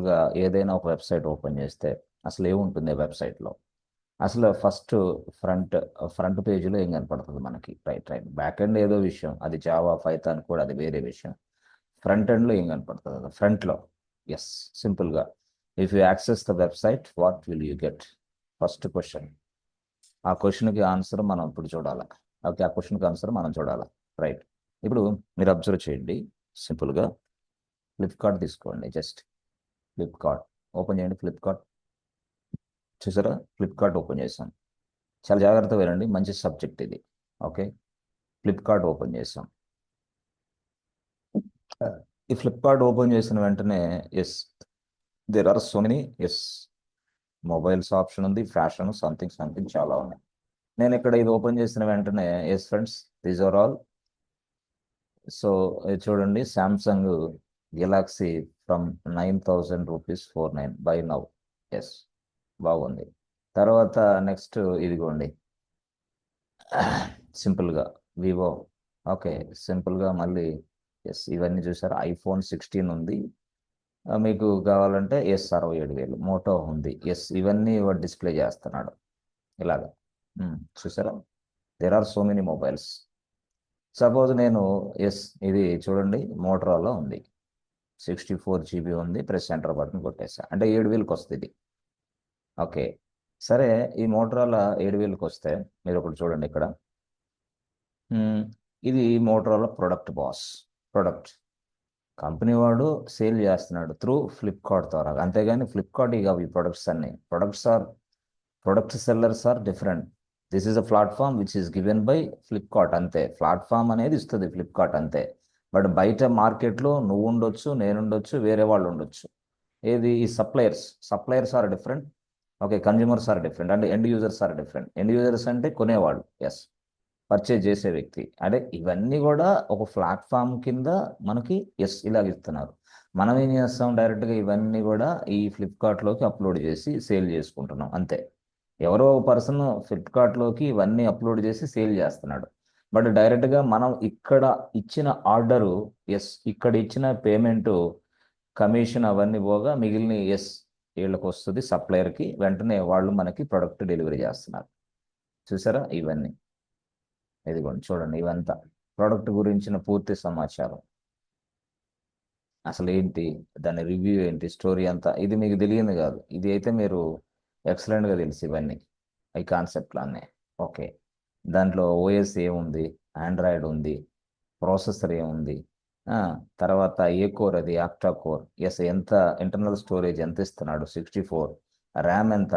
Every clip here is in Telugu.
సింపుల్గా ఏదైనా ఒక వెబ్సైట్ ఓపెన్ చేస్తే అసలు ఏముంటుంది ఆ వెబ్సైట్లో? అసలు ఫస్ట్ ఫ్రంట్ ఫ్రంట్ పేజీలో ఏం కనపడుతుంది మనకి? Right right. బ్యాక్ ఎండ్ ఏదో విషయం, అది జావా పైథాన్ కూడా, అది వేరే విషయం. ఫ్రంట్ ఎండ్లో ఏం కనపడుతుంది? ఫ్రంట్లో ఎస్, సింపుల్గా if you access the website what will you get? First question. ఆ క్వశ్చన్కి ఆన్సర్ మనం ఇప్పుడు చూడాలి. ఓకే, ఆ క్వశ్చన్కి ఆన్సర్ మనం చూడాలి. రైట్. ఇప్పుడు మీరు అబ్జర్వ్ చేయండి సింపుల్గా. ఫ్లిప్కార్ట్ తీసుకోండి. జస్ట్ ఫ్లిప్కార్ట్ ఓపెన్ చేయండి. ఫ్లిప్కార్ట్ చూసారా? ఫ్లిప్కార్ట్ ఓపెన్ చేసాం. చాలా జాగ్రత్తగా వినండి, మంచి సబ్జెక్ట్ ఇది. ఓకే, ఫ్లిప్కార్ట్ ఓపెన్ చేసాం. ఈ ఫ్లిప్కార్ట్ ఓపెన్ చేసిన వెంటనే yes, there are so many. Yes, mobiles option ఉంది, ఫ్యాషన్, సంథింగ్ సంథింగ్ చాలా ఉన్నాయి. నేను ఇక్కడ ఇది ఓపెన్ చేసిన వెంటనే yes friends, these are all. So చూడండి, Samsung Galaxy from 9,000 rupees 49 buy now. Yes, బాగుంది. తర్వాత నెక్స్ట్ ఇదిగోండి సింపుల్గా వివో. ఓకే, సింపుల్గా మళ్ళీ ఎస్, ఇవన్నీ చూసారా? ఐఫోన్ 16 ఉంది. మీకు కావాలంటే ఎస్ 67,000. మోటో ఉంది. ఎస్, ఇవన్నీ వాడు డిస్ప్లే చేస్తున్నాడు ఇలాగా. చూసారా? There are so many mobiles. Suppose నేను ఎస్, ఇది చూడండి మోటరోలా ఉంది, 64 GB ఉంది, ప్రెస్ ఎంటర్ బటన్ కొట్టేసా అంటే 7,000కి వస్తుంది ఇది. ఓకే, సరే. ఈ మోటరోలా 7,000కి వస్తే మీరు ఒకటి చూడండి ఇక్కడ. మ్మ్, ఇది Motorola product boss. Product company వాడు సేల్ చేస్తున్నాడు త్రూ ఫ్లిప్కార్ట్ ద్వారా, అంతేగాని ఫ్లిప్కార్ట్ ఇక ఈ ప్రొడక్ట్స్ అన్ని product sellers are different. This is a platform which is given by Flipkart, అంతే. ప్లాట్ఫామ్ అనేది ఇస్తుంది ఫ్లిప్కార్ట్, అంతే. బట్ బయట మార్కెట్లో నువ్వు ఉండొచ్చు, నేను ఉండొచ్చు, వేరే వాళ్ళు ఉండొచ్చు. ఏది? ఈ suppliers are different. Okay, consumers are different, and end users are different. End users అంటే కొనేవాళ్ళు, ఎస్, పర్చేజ్ చేసే వ్యక్తి. అంటే ఇవన్నీ కూడా ఒక ప్లాట్ఫామ్ కింద మనకి ఎస్ ఇలాగ ఇస్తున్నారు. మనం ఏం చేస్తాం? డైరెక్ట్గా ఇవన్నీ కూడా ఈ ఫ్లిప్కార్ట్లోకి అప్లోడ్ చేసి సేల్ చేసుకుంటున్నాం, అంతే. ఎవరో ఒక పర్సన్ ఫ్లిప్కార్ట్లోకి ఇవన్నీ అప్లోడ్ చేసి సేల్ చేస్తున్నాడు. బట్ డైరెక్ట్గా మనం ఇక్కడ ఇచ్చిన ఆర్డరు, ఎస్, ఇక్కడ ఇచ్చిన పేమెంటు, కమిషన్ అవన్నీ పోగా మిగిలిన ఎస్ వీళ్ళకి వస్తుంది, సప్లయర్కి. వెంటనే వాళ్ళు మనకి ప్రొడక్ట్ డెలివరీ చేస్తున్నారు. చూసారా ఇవన్నీ? ఇదిగోండి చూడండి, ఇవంతా ప్రోడక్ట్ గురించిన పూర్తి సమాచారం. అసలు ఏంటి, దాని రివ్యూ ఏంటి, స్టోరీ అంతా ఇది మీకు తెలియదు కాదు. ఇది అయితే మీరు ఎక్సలెంట్గా తెలుసు ఇవన్నీ, ఈ కాన్సెప్ట్లు అన్నీ. ఓకే, దాంట్లో ఓఎస్ ఏముంది, ఆండ్రాయిడ్ ఉంది, ప్రాసెసర్ ఏముంది, ఆ, తర్వాత ఏ కోర్, అది ఆక్టా కోర్. ఎస్, ఎంత ఇంటర్నల్ స్టోరేజ్ ఎంత ఇస్తున్నాడు? 64. ర్యామ్ ఎంత?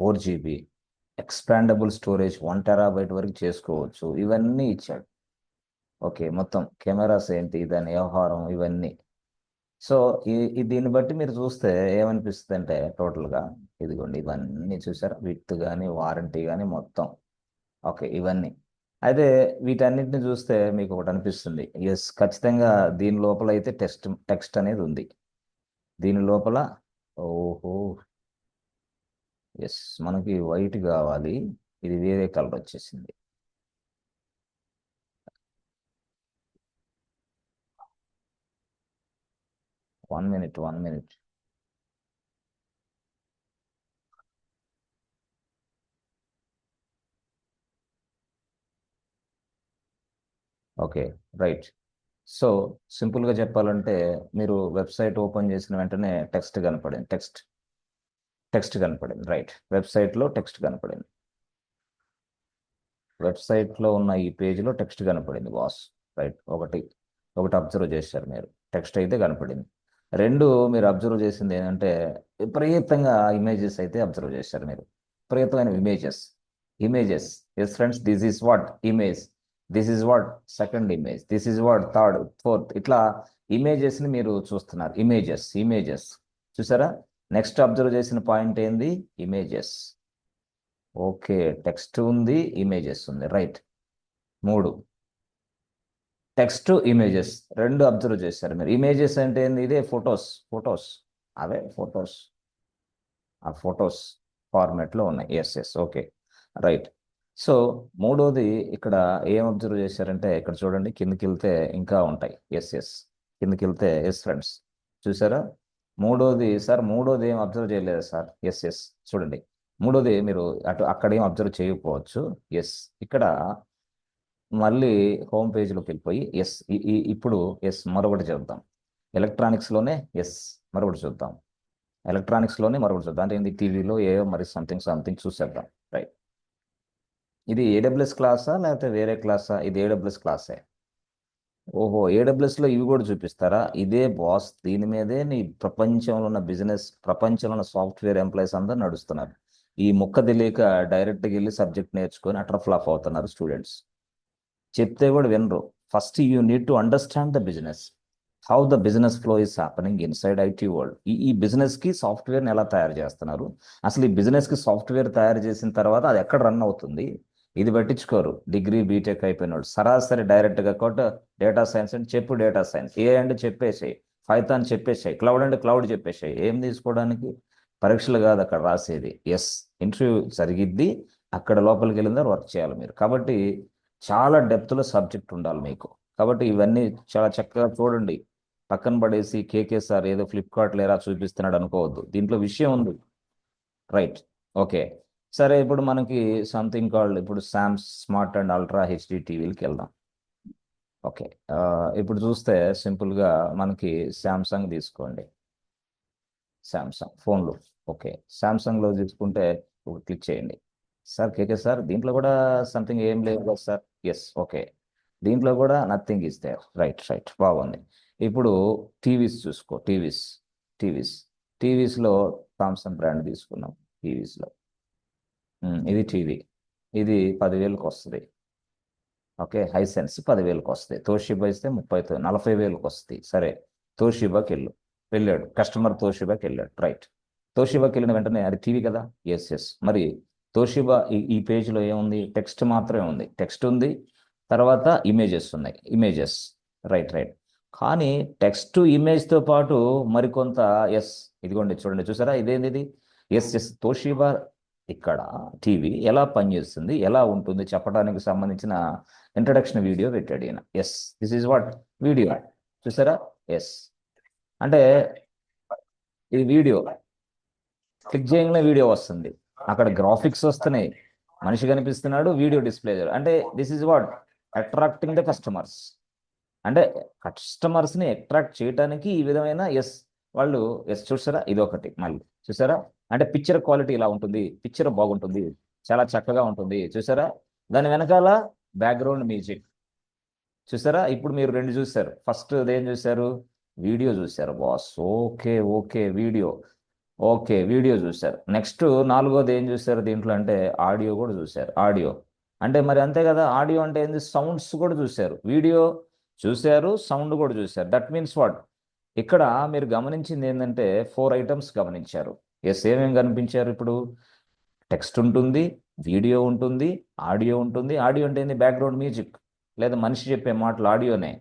4 GB. ఎక్స్పాండబుల్ స్టోరేజ్ 1 TB వరకు చేసుకోవచ్చు, ఇవన్నీ ఇచ్చాడు. ఓకే, మొత్తం కెమెరాస్ ఏంటి, దాని వ్యవహారం, ఇవన్నీ. సో దీన్ని బట్టి మీరు చూస్తే ఏమనిపిస్తుంది అంటే టోటల్గా ఇదిగోండి, ఇవన్నీ చూసారా? విత్ కానీ వారంటీ కానీ మొత్తం. ఓకే, ఇవన్నీ. అయితే వీటన్నిటిని చూస్తే మీకు ఒకటి అనిపిస్తుంది, ఎస్ ఖచ్చితంగా దీని లోపల అయితే టెక్స్ట్ అనేది ఉంది దీని లోపల. ఓహో, ఎస్, మనకి వైట్ కావాలి, ఇది వేరే కలర్ వచ్చేసింది. 1 minute, 1 minute. Okay, right. So సింపుల్గా చెప్పాలంటే మీరు వెబ్సైట్ ఓపెన్ చేసిన వెంటనే టెక్స్ట్ కనపడింది. రైట్, వెబ్సైట్లో టెక్స్ట్ కనపడింది. వెబ్సైట్లో ఉన్న ఈ పేజీలో టెక్స్ట్ కనపడింది బాస్. రైట్, ఒకటి ఒకటి అబ్జర్వ్ చేశారు మీరు, టెక్స్ట్ అయితే కనపడింది. రెండు, మీరు అబ్జర్వ్ చేసింది ఏంటంటే విపరీతంగా ఇమేజెస్ అయితే అబ్జర్వ్ చేశారు మీరు. విపరీతమైన images. Yes friends, this is what image, this is what second image, this is what third, fourth, ఇట్లా ఇమేజెస్ని మీరు చూస్తున్నారు. ఇమేజెస్ చూసారా? నెక్స్ట్ అబ్జర్వ్ చేసిన పాయింట్ ఏంది? ఇమేజెస్. ఓకే, టెక్స్ట్ ఉంది, ఇమేజెస్ ఉంది. రైట్, 3. టెక్స్ట్, ఇమేజెస్ రెండు అబ్జర్వ్ చేశారు మీరు. ఇమేజెస్ అంటే ఏంది? ఇదే ఫొటోస్, అవే ఫొటోస్. ఆ ఫొటోస్ ఫార్మాట్లో ఉన్నాయి. Yes, okay, right. సో మూడోది ఇక్కడ ఏం అబ్జర్వ్ చేశారంటే ఇక్కడ చూడండి, కిందకి వెళ్తే ఇంకా ఉంటాయి. ఎస్, కిందకి వెళ్తే ఎస్ ఫ్రెండ్స్, చూసారా? మూడోది ఏం అబ్జర్వ్ చేయలేదు సార్. ఎస్ చూడండి, మూడోది మీరు అక్కడ ఏం అబ్జర్వ్ చేయకపోవచ్చు. ఎస్ ఇక్కడ మళ్ళీ హోమ్ పేజ్లోకి వెళ్ళిపోయి ఇప్పుడు మరొకటి చూద్దాం. ఎలక్ట్రానిక్స్లోనే మరొకటి చూద్దాం. ఎలక్ట్రానిక్స్లోనే మరొకటి చూద్దాం. అంటే ఏంది, టీవీలో ఏవో మరి సంథింగ్ చూసేద్దాం. రైట్, ఇది ఏడబ్ల్యూఎస్ క్లాసా లేకపోతే వేరే క్లాసా? ఇది ఏడబ్ల్యూఎస్ క్లాసే. ఓహో, ఏడబ్ల్యూఎస్లో ఇవి కూడా చూపిస్తారా? ఇదే బాస్, దీని మీదే నీ ప్రపంచంలో ఉన్న సాఫ్ట్వేర్ ఎంప్లాయీస్ అందరూ నడుస్తున్నారు. ఈ ముక్క తెలియక డైరెక్ట్గా వెళ్ళి సబ్జెక్ట్ నేర్చుకొని అటర్ ఫ్లాప్ అవుతున్నారు స్టూడెంట్స్. చెప్తే కూడా వినరు. First you need to understand the business, how the business flow is happening inside IT world. ఈ బిజినెస్కి సాఫ్ట్వేర్ని ఎలా తయారు చేస్తున్నారు, అసలు ఈ బిజినెస్కి సాఫ్ట్వేర్ తయారు చేసిన తర్వాత అది ఎక్కడ రన్ అవుతుంది, ఇది పట్టించుకోరు. డిగ్రీ బీటెక్ అయిపోయినాడు సరాసరి డైరెక్ట్గా కొట్ట డేటా సైన్స్ అంటే చెప్పు, డేటా సైన్స్ ఏ అంటే చెప్పేసాయి, పైథాన్ చెప్పేసాయి, క్లౌడ్ అంటే క్లౌడ్ చెప్పేసాయి. ఏం తీసుకోవడానికి? పరీక్షలు కాదు అక్కడ రాసేది. ఇంటర్వ్యూ జరిగిద్ది, అక్కడ లోపలికి వెళ్ళిన వర్క్ చేయాలి మీరు. కాబట్టి చాలా డెప్త్లో సబ్జెక్ట్ ఉండాలి మీకు. కాబట్టి ఇవన్నీ చాలా చక్కగా చూడండి. పక్కన పడేసి కేకే సార్ ఏదో ఫ్లిప్కార్ట్ లేరా చూపిస్తున్నాడు అనుకోవద్దు, దీంట్లో విషయం ఉంది. Right, okay. సరే, ఇప్పుడు మనకి సంథింగ్ కాల్డ్ ఇప్పుడు స్మార్ట్ అండ్ అల్ట్రా హెచ్డి టీవీలకి వెళ్దాం. ఓకే, ఇప్పుడు చూస్తే సింపుల్గా మనకి శాంసంగ్ తీసుకోండి. శాంసంగ్ ఫోన్లు. ఓకే, శాంసంగ్లో తీసుకుంటే ఒక క్లిక్ చేయండి. సార్ కేకే సార్ దీంట్లో కూడా సంథింగ్ ఏం లేదు కదా సార్? ఓకే, దీంట్లో కూడా నథింగ్ ఇస్ దేర్. రైట్, బాగుంది. ఇప్పుడు టీవీస్ చూసుకో. టీవీస్ టీవీస్లో థామ్సన్ బ్రాండ్ తీసుకున్నాం. టీవీస్లో ఇది టీవీ, ఇది 10,000కి వస్తుంది. ఓకే, హైసెన్స్ 10,000కి వస్తుంది. తోషిబా ఇస్తే 40,000కి వస్తుంది. సరే, తోషిబాకి వెళ్ళాడు కస్టమర్, తోషిబాకి వెళ్ళాడు. రైట్, తోషిబాకి వెళ్ళిన వెంటనే అది టీవీ కదా. మరి తోషిబా ఈ పేజ్లో ఏముంది? టెక్స్ట్ మాత్రమే ఉంది. టెక్స్ట్ ఉంది, తర్వాత ఇమేజెస్ ఉన్నాయి. రైట్. కానీ టెక్స్ట్ ఇమేజ్తో పాటు మరికొంత ఇదిగోండి చూడండి, చూసారా? ఇదేంది? తోషిబా ఇక్కడ టీవీ ఎలా పనిచేస్తుంది, ఎలా ఉంటుంది చెప్పడానికి సంబంధించిన ఇంట్రడక్షన్ వీడియో పెట్టాడు ఈయన. This is what video. చూసారా? అంటే ఇది వీడియో, క్లిక్ చేయగానే వీడియో వస్తుంది, అక్కడ గ్రాఫిక్స్ వస్తున్నాయి, మనిషి కనిపిస్తున్నాడు, వీడియో డిస్ప్లే. అంటే this is what attracting the customers. అంటే కస్టమర్స్ని అట్రాక్ట్ చేయడానికి ఈ విధమైన వాళ్ళు చూసారా? ఇది ఒకటి. మళ్ళీ చూసారా? అంటే పిక్చర్ క్వాలిటీ ఇలా ఉంటుంది, పిక్చర్ బాగుంటుంది, చాలా చక్కగా ఉంటుంది. చూసారా? దాని వెనకాల బ్యాక్గ్రౌండ్ మ్యూజిక్. చూసారా? ఇప్పుడు మీరు రెండు చూసారు. ఫస్ట్ ఏం చూసారు? వీడియో చూసారు బాస్. ఓకే వీడియో చూసారు. నెక్స్ట్ నాలుగోది ఏం చూసారు దీంట్లో అంటే ఆడియో కూడా చూసారు. ఆడియో అంటే మరి అంతే కదా, ఆడియో అంటే ఏంది? సౌండ్స్ కూడా చూసారు. వీడియో చూశారు, సౌండ్ కూడా చూశారు. That means what? ఇక్కడ మీరు గమనించింది ఏంటంటే 4 ఐటమ్స్ గమనించారు. ఏమేమి కనిపించారు? ఇప్పుడు టెక్స్ట్ ఉంటుంది, వీడియో ఉంటుంది, ఆడియో ఉంటుంది. ఆడియో అంటే ఏంది? బ్యాక్గ్రౌండ్ మ్యూజిక్ లేదా మనిషి చెప్పే మాటలు ఆడియోనే.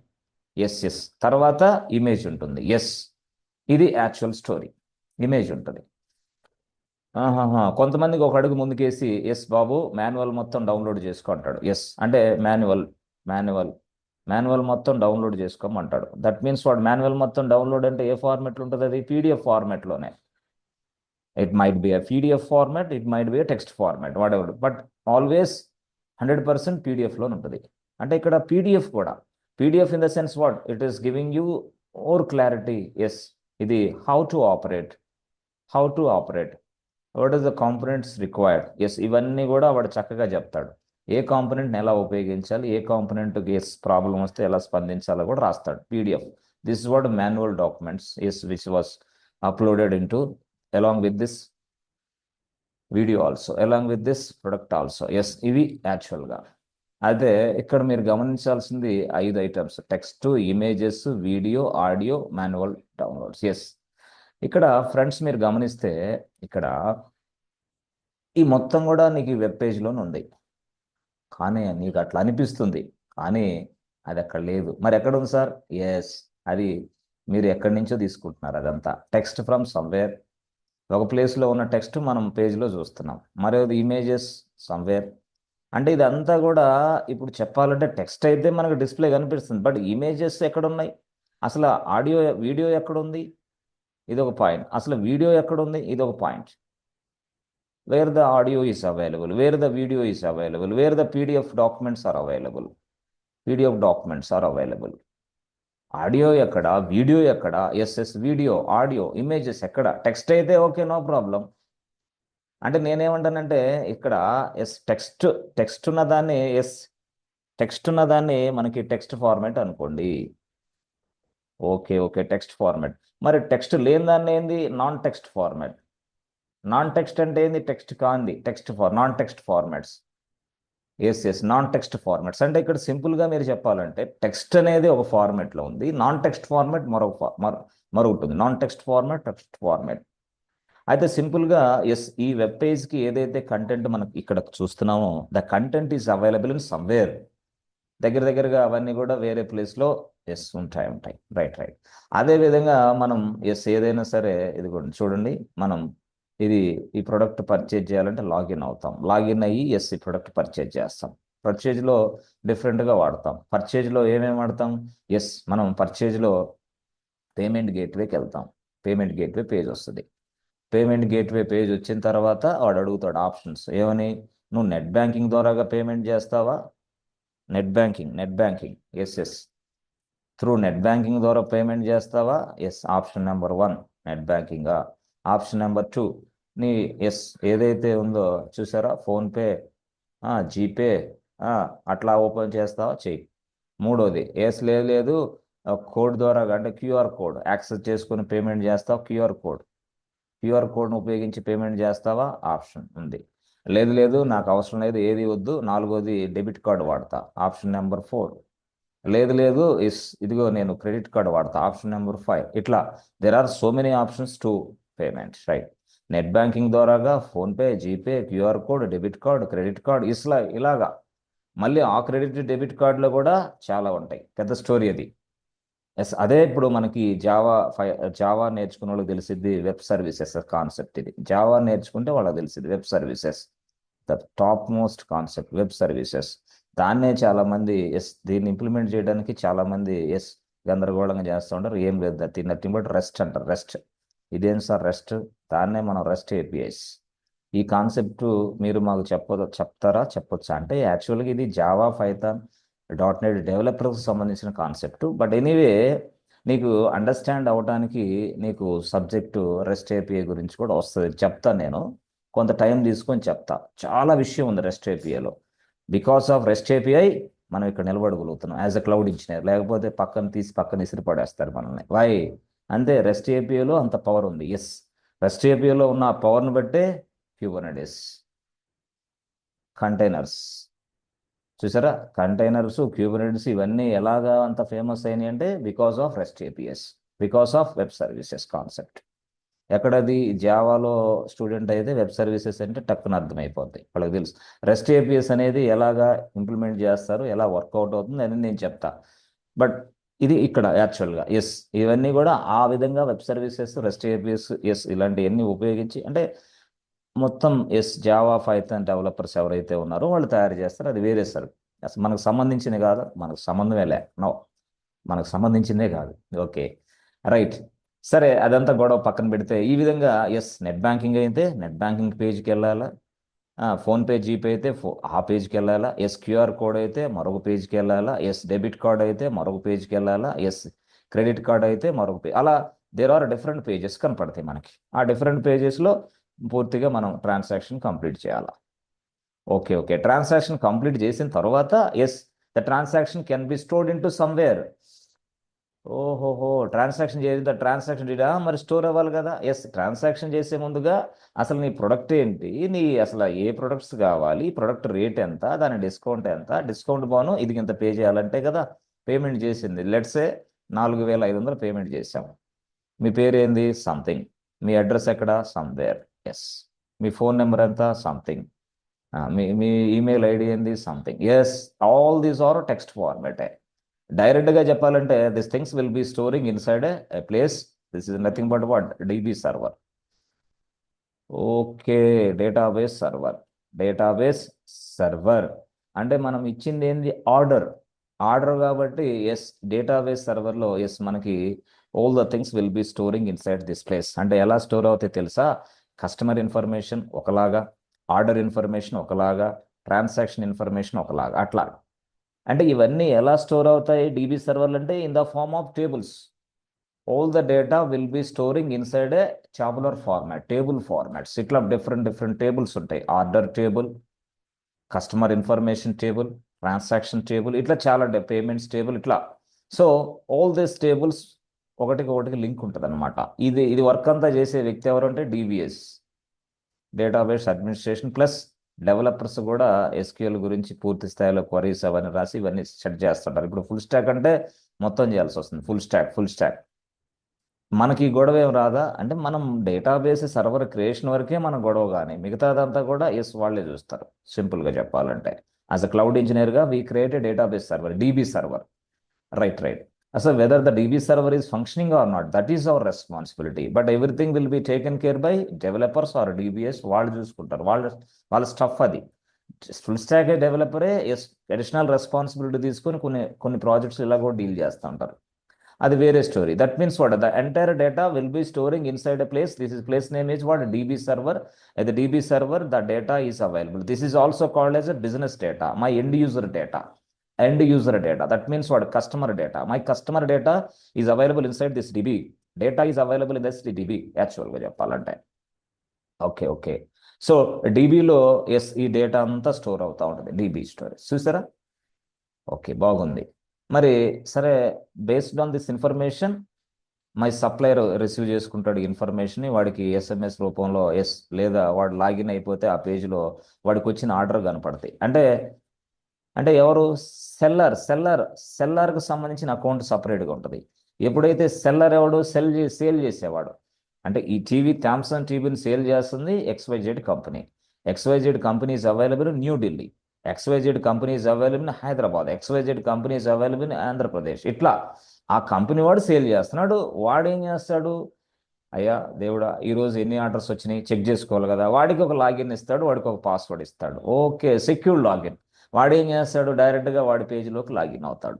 తర్వాత ఇమేజ్ ఉంటుంది. ఇది యాక్చువల్ స్టోరీ. ఇమేజ్ ఉంటుంది. కొంతమందికి ఒక అడుగు ముందుకేసి బాబు మాన్యువల్ మొత్తం డౌన్లోడ్ చేసుకుంటాడు. అంటే మాన్యువల్ మొత్తం డౌన్లోడ్ చేసుకోమంటాడు. దట్ మీన్స్ వాడు మాన్యువల్ మొత్తం డౌన్లోడ్ అంటే ఏ ఫార్మెట్లో ఉంటుంది? అది పీడిఎఫ్ ఫార్మెట్లోనే. It might be a PDF format, it might be a text format, what ever, but always 100% పీడిఎఫ్లో ఉంటుంది. అంటే ఇక్కడ పీడిఎఫ్ కూడా, PDF in the sense what it is giving you more clarity. ఇది how to operate, what is the components required. ఇవన్నీ కూడా వాడు చక్కగా చెప్తాడు. ఏ కాంపోనెంట్ని ఎలా ఉపయోగించాలి, ఏ కాంపోనెంట్కి ప్రాబ్లం వస్తే ఎలా స్పందించాలో కూడా రాస్తాడు. PDF, this is what manual documents which was uploaded in to along with this video also, along with this product also. ఇవి యాక్చువల్గా. అయితే ఇక్కడ మీరు గమనించాల్సింది 5 items: text, images, video, audio, manual downloads. ఇక్కడ ఫ్రెండ్స్ మీరు గమనిస్తే ఇక్కడ ఈ మొత్తం కూడా నీకు వెబ్ పేజ్లోనే ఉంది. కానీ నీకు అట్లా అనిపిస్తుంది, కానీ అది అక్కడ లేదు. మరి ఎక్కడ ఉంది సార్? అది మీరు ఎక్కడి నుంచో తీసుకుంటున్నారు. అదంతా టెక్స్ట్ ఫ్రమ్ సమ్వేర్. ఒక ప్లేస్లో ఉన్న టెక్స్ట్ మనం పేజ్లో చూస్తున్నాం, మరోది ఇమేజెస్ సమ్వేర్. అంటే ఇదంతా కూడా ఇప్పుడు చెప్పాలంటే టెక్స్ట్ అయితే మనకు డిస్ప్లే కనిపిస్తుంది, బట్ ఇమేజెస్ ఎక్కడున్నాయి? అసలు ఆడియో వీడియో ఎక్కడుంది? ఇది ఒక పాయింట్. అసలు వీడియో ఎక్కడ ఉంది, ఇది ఒక point. Where the audio is available, where the video is available, where the PDF documents are available, PDF documents are available. Audio ఎక్కడ, వీడియో ఎక్కడ, ఎస్ వీడియో, ఆడియో, ఇమేజెస్ ఎక్కడ, టెక్స్ట్ అయితే ఓకే, నో ప్రాబ్లం. అంటే నేనేమంటానంటే ఇక్కడ టెక్స్ట్ టెక్స్ట్ ఉన్నదాన్ని టెక్స్ట్ ఉన్నదాన్ని మనకి టెక్స్ట్ ఫార్మాట్ అనుకోండి. Okay okay, text format. మరి టెక్స్ట్ లేని దాన్ని ఏంది, non text format. Non text అంటే ఏంది, టెక్స్ట్ కాంది, non text formats. Non text formats అంటే ఇక్కడ సింపుల్గా మీరు చెప్పాలంటే టెక్స్ట్ అనేది ఒక ఫార్మాట్లో ఉంది, నాన్ టెక్స్ట్ ఫార్మాట్ మరొకటి ఉంది. Non text format, text format. అయితే సింపుల్గా ఈ వెబ్ పేజ్కి ఏదైతే కంటెంట్ మనకి ఇక్కడ చూస్తున్నామో, the content is available in somewhere. దగ్గరగా అవన్నీ కూడా వేరే ప్లేస్లో ఉంటాయి. రైట్. అదేవిధంగా మనం ఏదైనా సరే, ఇది కూడా చూడండి, మనం ఈ ప్రోడక్ట్ పర్చేజ్ చేయాలంటే లాగిన్ అవుతాం. లాగిన్ అయ్యి ఈ ప్రోడక్ట్ పర్చేజ్ చేస్తాం. పర్చేజ్లో డిఫరెంట్గా వాడతాం. పర్చేజ్లో ఏమేమి వాడతాం, మనం పర్చేజ్లో పేమెంట్ గేట్వేకి వెళ్తాం. పేమెంట్ గేట్వే పేజ్ వస్తుంది. పేమెంట్ గేట్వే పేజ్ వచ్చిన తర్వాత వాడు అడుగుతాడు ఆప్షన్స్. ఏమని, నువ్వు నెట్ బ్యాంకింగ్ ద్వారాగా పేమెంట్ చేస్తావా, net banking through net banking ద్వారా పేమెంట్ చేస్తావా, ఆప్షన్ నెంబర్ 1 నెట్ బ్యాంకింగా. ఆప్షన్ నెంబర్ 2 నీ ఏదైతే ఉందో చూసారా, ఫోన్పే, జీపే, అట్లా ఓపెన్ చేస్తావా, చెయ్యి. మూడోది లేదు కోడ్ ద్వారా అంటే క్యూఆర్ కోడ్ యాక్సెస్ చేసుకుని పేమెంట్ చేస్తావా, క్యూఆర్ కోడ్ను ఉపయోగించి పేమెంట్ చేస్తావా, ఆప్షన్ ఉంది. లేదు నాకు అవసరం లేదు, ఏది వద్దు. నాలుగోది డెబిట్ కార్డు వాడతా, ఆప్షన్ నెంబర్ 4. లేదు ఇదిగో నేను క్రెడిట్ కార్డు వాడతా, ఆప్షన్ నెంబర్ 5. ఇట్లా there are so many options to payment, right. Net banking ద్వారాగా PhonePe, GPay, QR code, debit card, credit card, ఇలాగా. మళ్ళీ ఆ క్రెడిట్ డెబిట్ కార్డులో కూడా చాలా ఉంటాయి, పెద్ద స్టోరీ అది. అదే ఇప్పుడు మనకి జావా నేర్చుకున్న వాళ్ళకి తెలిసిద్ది వెబ్ సర్వీసెస్ కాన్సెప్ట్. ఇది జావా నేర్చుకుంటే వాళ్ళకి తెలిసిద్ది web services, the top most concept web services. దాన్నే చాలామంది దీన్ని ఇంప్లిమెంట్ చేయడానికి చాలామంది గందరగోళంగా చేస్తూ ఉంటారు. ఏం లేదు, నథింగ్ బట్ రెస్ట్ అంటారు. రెస్ట్, ఇదేం సార్ రెస్ట్, దాన్నే మనం రెస్ట్ ఏపీఐస్. ఈ కాన్సెప్ట్ మీరు మాకు చెప్పొచ్చా అంటే యాక్చువల్గా ఇది జావా, పైథాన్, .NET డెవలపర్కి సంబంధించిన కాన్సెప్ట్. బట్ ఎనీవే నీకు అండర్స్టాండ్ అవ్వడానికి నీకు సబ్జెక్టు రెస్ట్ ఏపీఐ గురించి కూడా వస్తుంది, చెప్తాను నేను. కొంత టైం తీసుకొని చెప్తా. చాలా విషయం ఉంది రెస్ట్ ఏపీఐలో. బికాస్ ఆఫ్ రెస్ట్ ఏపీఐ మనం ఇక్కడ నిలబడగలుగుతున్నాం యాజ్ అ క్లౌడ్ ఇంజనీర్. లేకపోతే పక్కన ఇసిరి పడేస్తారు మనల్ని. వై అంటే రెస్ట్ ఏపీఐలో అంత పవర్ ఉంది. రెస్ట్ ఏపీఐలో ఉన్న ఆ పవర్ని బట్టే క్యూబర్నెటిస్, కంటైనర్స్ చూసారా, కంటైనర్స్, క్యూబర్నెటిస్ ఇవన్నీ ఎలాగా అంత ఫేమస్ అయినాయి అంటే because of rest APS, because of web services concept. ఎక్కడది జావాలో స్టూడెంట్ అయితే వెబ్ సర్వీసెస్ అంటే టక్కున అర్థమైపోద్ది, వాళ్ళకి తెలుసు. రెస్ట్ ఏపీఎస్ అనేది ఎలాగా ఇంప్లిమెంట్ చేస్తారు, ఎలా వర్కౌట్ అవుతుంది అని నేను చెప్తా. బట్ ఇది ఇక్కడ యాక్చువల్గా ఇవన్నీ కూడా ఆ విధంగా వెబ్ సర్వీసెస్, రెస్ట్ ఏపీఎస్ ఇలాంటివన్నీ ఉపయోగించి అంటే మొత్తం జావా, పైథాన్ డెవలపర్స్ ఎవరైతే ఉన్నారో వాళ్ళు తయారు చేస్తారు. అది వేరే సర్వీస్, అసలు మనకు సంబంధించింది కాదు, మనకు సంబంధమే మనకు సంబంధించిందే కాదు. ఓకే రైట్, సరే అదంతా గొడవ పక్కన పెడితే ఈ విధంగా నెట్ బ్యాంకింగ్ అయితే నెట్ బ్యాంకింగ్ పేజ్కి వెళ్ళాలా, ఫోన్పే, జీపే అయితే ఆ పేజ్కి వెళ్ళాలా, క్యూఆర్ కోడ్ అయితే మరొక పేజ్కి వెళ్ళాలా, డెబిట్ కార్డ్ అయితే మరొక పేజ్కి వెళ్ళాలా, క్రెడిట్ కార్డ్ అయితే మరొక పేజ్, అలా దేర్ ఆర్ డిఫరెంట్ పేజెస్ కనపడతాయి మనకి. ఆ డిఫరెంట్ పేజెస్లో పూర్తిగా మనం ట్రాన్సాక్షన్ కంప్లీట్ చేయాలా. ఓకే, ట్రాన్సాక్షన్ కంప్లీట్ చేసిన తర్వాత the transaction can be stored in to somewhere. ఓహోహో, ట్రాన్సాక్షన్ చేసిన ట్రాన్సాక్షన్ డేటా మరి స్టోర్ అవ్వాలి కదా. ట్రాన్సాక్షన్ చేసే ముందుగా అసలు నీ ప్రొడక్ట్ ఏంటి, అసలు ఏ ప్రొడక్ట్స్ కావాలి, ప్రొడక్ట్ రేట్ ఎంత, దాని డిస్కౌంట్ ఎంత, డిస్కౌంట్ బాను ఇది ఇంత పే చేయాలంటే కదా పేమెంట్ చేసింది. లెట్సే 4,500 పేమెంట్ చేసాం. మీ పేరు ఏంది, సంథింగ్. మీ అడ్రస్ ఎక్కడ, సమ్వేర్. మీ ఫోన్ నెంబర్ ఎంత, సంథింగ్. మీ ఈమెయిల్ ఐడి ఏంది, something. All these are text ఫార్మాటే. డైరెక్ట్గా చెప్పాలంటే this things will be storing inside a place. This is nothing but what, DB server. Okay, database server అంటే మనం ఇచ్చింది ఏంది, ఆర్డర్ కాబట్టి డేటాబేస్ సర్వర్లో మనకి all the things will be storing inside this place. అంటే ఎలా స్టోర్ అవుతాయి తెలుసా? కస్టమర్ ఇన్ఫర్మేషన్ ఒకలాగా, ఆర్డర్ ఇన్ఫర్మేషన్ ఒకలాగా, ట్రాన్సాక్షన్ ఇన్ఫర్మేషన్ ఒకలాగా, అట్లా. అంటే ఇవన్నీ ఎలా స్టోర్ అవుతాయి డీబీ సర్వర్లు అంటే in the form of tables. All the data will be storing inside a tabular format, table formats. ఇట్లా డిఫరెంట్ టేబుల్స్ ఉంటాయి. Order table, customer information table, transaction table, ఇట్లా చాలా పేమెంట్స్ టేబుల్, ఇట్లా. సో ఆల్ దీస్ టేబుల్స్ ఒకటికి ఒకటికి లింక్ ఉంటుంది అనమాట. ఇది వర్క్ అంతా చేసే వ్యక్తి ఎవరు అంటే DBS, database administration plus developers కూడా ఎస్క్యూఎల్ గురించి పూర్తి స్థాయిలో క్వరీస్ అవన్నీ రాసి ఇవన్నీ సెట్ చేస్తుంటారు. ఇప్పుడు ఫుల్ స్టాక్ అంటే మొత్తం చేయాల్సి వస్తుంది. ఫుల్ స్టాక్ మనకి ఈ గొడవ ఏం రాదా అంటే మనం డేటాబేస్ సర్వర్ క్రియేషన్ వరకే మన గొడవ, కానీ మిగతాదంతా కూడా ఎస్ వాళ్ళే చూస్తారు. సింపుల్గా చెప్పాలంటే యాజ్ అ క్లౌడ్ ఇంజనీర్గా we create a database server, DB server. Right. అసలు whether the DB server is functioning or not, that is our responsibility. But everything will be taken care by developers or DBs. వాళ్ళు చూసుకుంటారు, వాళ్ళ స్టఫ్ అది. ఫుల్ స్టాక్ డెవలపరే ఎస్ అడిషనల్ రెస్పాన్సిబిలిటీ తీసుకొని కొన్ని ప్రాజెక్ట్స్ ఇలా కూడా డీల్ చేస్తూ ఉంటారు. అది వేరే story. That means what the entire data will be storing inside a place. This is place name is what DB server. At the DB server, the data is available. This is also called as a business data, my end user data. That means what? Customer data. My customer data is available inside this DB. Data is available in this DB. యాక్చువల్గా చెప్పాలంటే ఓకే. సో డీబీలో ఎస్ ఈ డేటా అంతా స్టోర్ అవుతా ఉంటుంది. డీబీ స్టోరేజ్ చూసారా? ఓకే, బాగుంది. మరి సరే, based on this information my supplier receive చేసుకుంటాడు ఇన్ఫర్మేషన్, వాడికి ఎస్ఎంఎస్ రూపంలో ఎస్, లేదా వాడు లాగిన్ అయిపోతే ఆ పేజ్లో వాడికి వచ్చిన ఆర్డర్ కనపడతాయి. అంటే ఎవరు? సెల్లర్కి సంబంధించిన అకౌంట్ సపరేట్గా ఉంటుంది. ఎప్పుడైతే సెల్లర్ ఎవడు సేల్ చేసేవాడు, అంటే ఈ టీవీ శాంసంగ్ టీవీని సేల్ చేస్తుంది XYZ company. XYZ company is available in New Delhi, XYZ company is available in Hyderabad, XYZ company is available in Andhra Pradesh. ఇట్లా ఆ కంపెనీ వాడు సేల్ చేస్తున్నాడు. వాడు ఏం చేస్తాడు? అయ్యా దేవుడా, ఈరోజు ఎన్ని ఆర్డర్స్ వచ్చినాయి చెక్ చేసుకోవాలి కదా. వాడికి ఒక లాగిన్ ఇస్తాడు, వాడికి ఒక పాస్వర్డ్ ఇస్తాడు. Okay, secure login. వాడు ఏం చేస్తాడు? డైరెక్ట్గా వాడి పేజీలోకి లాగిన్ అవుతాడు.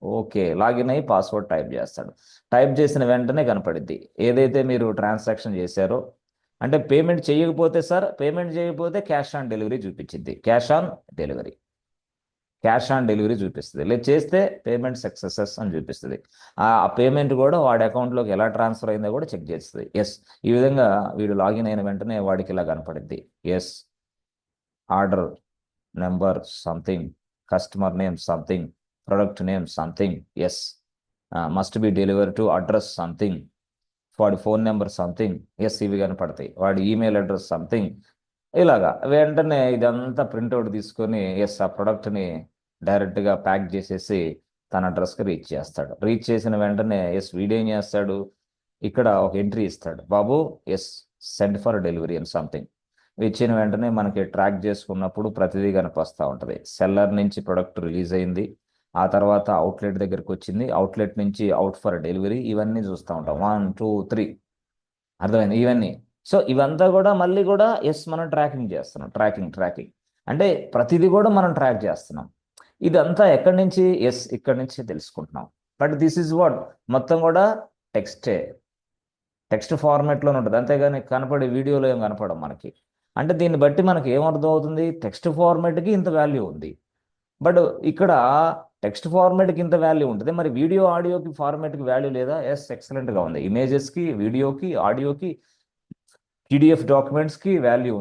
ఓకే, లాగిన్ అయ్యి పాస్వర్డ్ టైప్ చేస్తాడు. టైప్ చేసిన వెంటనే కనపడిద్ది ఏదైతే మీరు ట్రాన్సాక్షన్ చేశారో. అంటే పేమెంట్ చేయకపోతే క్యాష్ ఆన్ డెలివరీ చూపించింది. క్యాష్ ఆన్ డెలివరీ చూపిస్తుంది. లేదు చేస్తే పేమెంట్ సక్సెసెస్ అని చూపిస్తుంది. ఆ పేమెంట్ కూడా వాడి అకౌంట్లోకి ఎలా ట్రాన్స్ఫర్ అయిందో కూడా చెక్ చేస్తుంది. ఎస్, ఈ విధంగా వీడు లాగిన్ అయిన వెంటనే వాడికి ఇలా కనపడింది. Yes, order number something, customer name something, product name something, yes, must be deliver to address something, వాడి ఫోన్ నెంబర్ సంథింగ్, ఎస్, ఇవి కనపడతాయి. వాడి ఈమెయిల్ అడ్రస్ సంథింగ్. ఇలాగా వెంటనే ఇదంతా ప్రింట్అవుట్ తీసుకొని ఎస్ ఆ ప్రోడక్ట్ని డైరెక్ట్గా ప్యాక్ చేసేసి తన అడ్రస్కి రీచ్ చేస్తాడు. రీచ్ చేసిన వెంటనే ఎస్ వీడేం చేస్తాడు? ఇక్కడ ఒక ఎంట్రీ ఇస్తాడు, బాబు ఎస్ సెండ్ ఫర్ డెలివరీ అని సంథింగ్. ఇచ్చిన వెంటనే మనకి ట్రాక్ చేసుకున్నప్పుడు ప్రతిదీ కనిపిస్తూ ఉంటుంది. సెల్లర్ నుంచి ప్రొడక్ట్ రిలీజ్ అయింది, ఆ తర్వాత అవుట్లెట్ దగ్గరికి వచ్చింది, అవుట్లెట్ నుంచి అవుట్ ఫర్ డెలివరీ, ఇవన్నీ చూస్తూ ఉంటాం. 1 2 3 అర్థమైంది ఇవన్నీ. సో ఇవంతా కూడా మళ్ళీ కూడా ఎస్ మనం ట్రాకింగ్ చేస్తున్నాం. ట్రాకింగ్ అంటే ప్రతిదీ కూడా మనం ట్రాక్ చేస్తున్నాం. ఇదంతా ఎక్కడి నుంచి? ఎస్ ఇక్కడి నుంచి తెలుసుకుంటున్నాం. బట్ దిస్ ఈజ్ వాట్, మొత్తం కూడా టెక్స్ట్ ఫార్మాట్లోనే ఉంటుంది, అంతేగాని కనపడే వీడియోలో ఏం కనపడం మనకి. అంటే దీన్ని బట్టి మనకి ఏమర్థం అవుతుంది? టెక్స్ట్ ఫార్మాట్కి ఇంత వాల్యూ ఉంది. బట్ ఇక్కడ టెక్స్ట్ ఫార్మాట్కి ఇంత వాల్యూ ఉంటుంది, మరి వీడియో ఆడియోకి ఫార్మాట్కి వాల్యూ లేదా? ఎస్, ఎక్సలెంట్గా ఉంది. ఇమేజెస్కి, వీడియోకి, ఆడియోకి, PDF డాక్యుమెంట్స్కి వాల్యూ ఉంది.